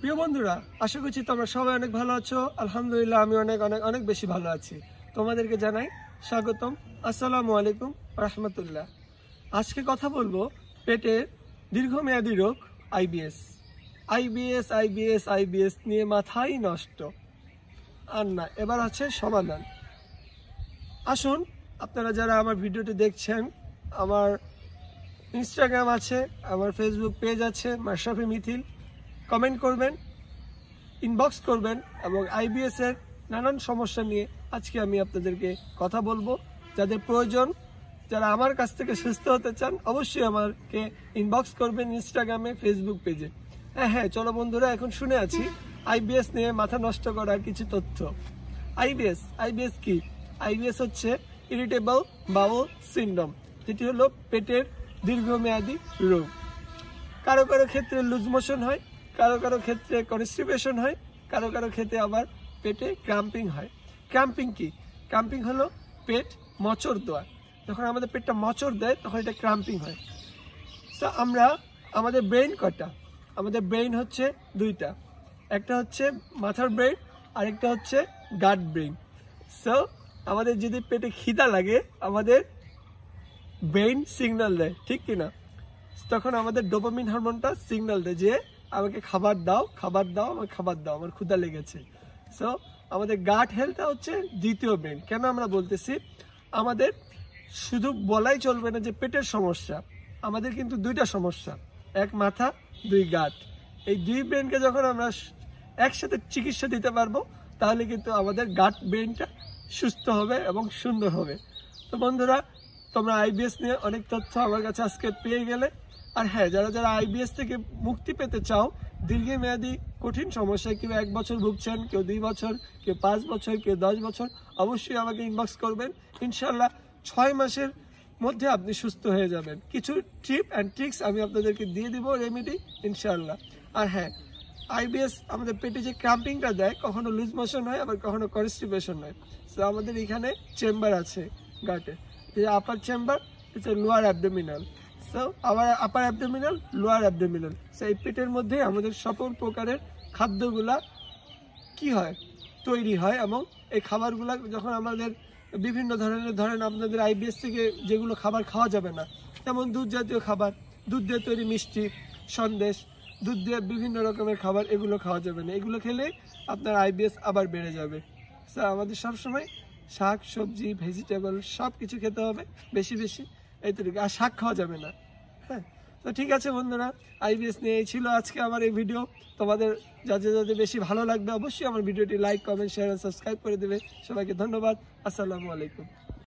প্রিয় বন্ধুরা, আশা করছি তোমরা সবাই অনেক ভালো আছো। আলহামদুলিল্লাহ আমি অনেক অনেক অনেক বেশি ভালো আছি। তোমাদেরকে জানাই স্বাগতম। আসসালামু আলাইকুম রাহমাতুল্লাহ। আজকে কথা বলবো পেটের দীর্ঘমেয়াদী রোগ আইবিএস। আইবিএস নিয়ে মাথাই নষ্ট। আর না, এবার আছে সমাধান। আসুন, আপনারা যারা আমার ভিডিওটি দেখছেন, আমার ইনস্টাগ্রাম আছে, আমার ফেসবুক পেজ আছে মাশরাফি মিথিল, কমেন্ট করবেন, ইনবক্স করবেন এবং আইবিএস এর নানান সমস্যা নিয়ে আজকে আমি আপনাদেরকে কথা বলবো। যাদের প্রয়োজন, যারা আমার কাছ থেকে সুস্থ হতে চান, অবশ্যই আমাকে ইনবক্স করবেন ইনস্টাগ্রামে, ফেসবুক পেজে। হ্যাঁ, চলো বন্ধুরা, এখন শুনে আছি আইবিএস নিয়ে মাথা নষ্ট করার কিছু তথ্য। আইবিএস কি? আইবিএস হচ্ছে ইরিটেবল বাউল সিনড্রোম, যেটি হলো পেটের দীর্ঘমেয়াদী রোগ। কারো কারো ক্ষেত্রে লুজ মোশন হয়, কারো কারো ক্ষেত্রে কনস্টিপেশন হয়, কারো কারো ক্ষেত্রে আবার পেটে ক্র্যাম্পিং হয়। ক্র্যাম্পিং কি? ক্র্যাম্পিং হলো পেট মোচড় দেওয়া। যখন আমাদের পেটটা মোচড় দেয় তখন এটা ক্র্যাম্পিং হয়। তো আমাদের ব্রেইন কটা? আমাদের ব্রেইন হচ্ছে দুইটা, একটা হচ্ছে মাথার ব্রেইন, আরেকটা হচ্ছে গাট ব্রেইন। সো আমাদের যদি পেটে খিদা লাগে, আমাদের ব্রেইন সিগন্যাল দেয়, ঠিক কিনা? তখন আমাদের ডোপামিন হরমোনটা সিগন্যাল দেয় যে আমাকে খাবার দাও, আমাকে খাবার দাও, আমার ক্ষুধা লেগেছে। সো আমাদের গাট হেলথটা হচ্ছে দ্বিতীয় ব্রেন। কেন আমরা বলতেছি? আমাদের শুধু বলাই চলবে না যে পেটের সমস্যা, আমাদের কিন্তু দুইটা সমস্যা, এক মাথা, দুই গাট। এই দুই ব্রেনকে যখন আমরা একসাথে চিকিৎসা দিতে পারবো, তাহলে কিন্তু আমাদের গাট ব্রেনটা সুস্থ হবে এবং সুন্দর হবে। তো বন্ধুরা, তোমরা আইবিএস নিয়ে অনেক তথ্য আমার কাছে আজকে পেয়ে গেলে। আর হ্যাঁ, যারা যারা আইবিএস থেকে মুক্তি পেতে চাও, দীর্ঘমেয়াদী কঠিন সমস্যায়, কেউ 1 বছর ভুগছেন, কেউ 2 বছর, কেউ 5 বছর, কেউ 10 বছর, অবশ্যই আমাকে ইনবক্স করবেন। ইনশাল্লাহ 6 মাসের মধ্যে আপনি সুস্থ হয়ে যাবেন। কিছু টিপ অ্যান্ড ট্রিক্স আমি আপনাদেরকে দিয়ে দিব, রেমেডি, ইনশাল্লাহ। আর হ্যাঁ, আইবিএস আমাদের পেটে যে ক্র্যাম্পিংটা দেয়, কখনো লুজ মোশন হয়, আবার কখনো কনস্টিপেশন হয়। তো আমাদের এখানে চেম্বার আছে গাটে, আপার চেম্বার, লোয়ার অ্যাবডোমিনাল। সো আবার upper abdominal, lower abdominal. So এই পেটের মধ্যে আমাদের সকল প্রকারের খাদ্যগুলা কি হয়, তৈরি হয়। এবং এই খাবারগুলা যখন আমাদের বিভিন্ন ধরেন আপনাদের আইবিএস থেকে যেগুলো খাবার খাওয়া যাবে না, যেমন দুধ জাতীয় খাবার, দুধ দিয়ে তৈরি মিষ্টি, সন্দেশ, দুধ দিয়ে বিভিন্ন রকমের খাবার, এগুলো খাওয়া যাবে না। এগুলো খেলে আপনার আইবিএস আবার বেড়ে যাবে। সো আমাদের সবসময় শাক সবজি, ভেজিটেবল সব কিছু খেতে হবে বেশি বেশি, এইটুকু। আর শাক খাওয়া যাবে না। হ্যাঁ, তো ঠিক আছে বন্ধুরা, আইবিএস নিয়ে ছিল আজকে আমার এই ভিডিও। তোমাদের যাদের বেশি ভালো লাগবে, অবশ্যই আমার ভিডিওটি লাইক, কমেন্ট, শেয়ার, সাবস্ক্রাইব করে দেবে। সবাইকে ধন্যবাদ। আসসালামু আলাইকুম।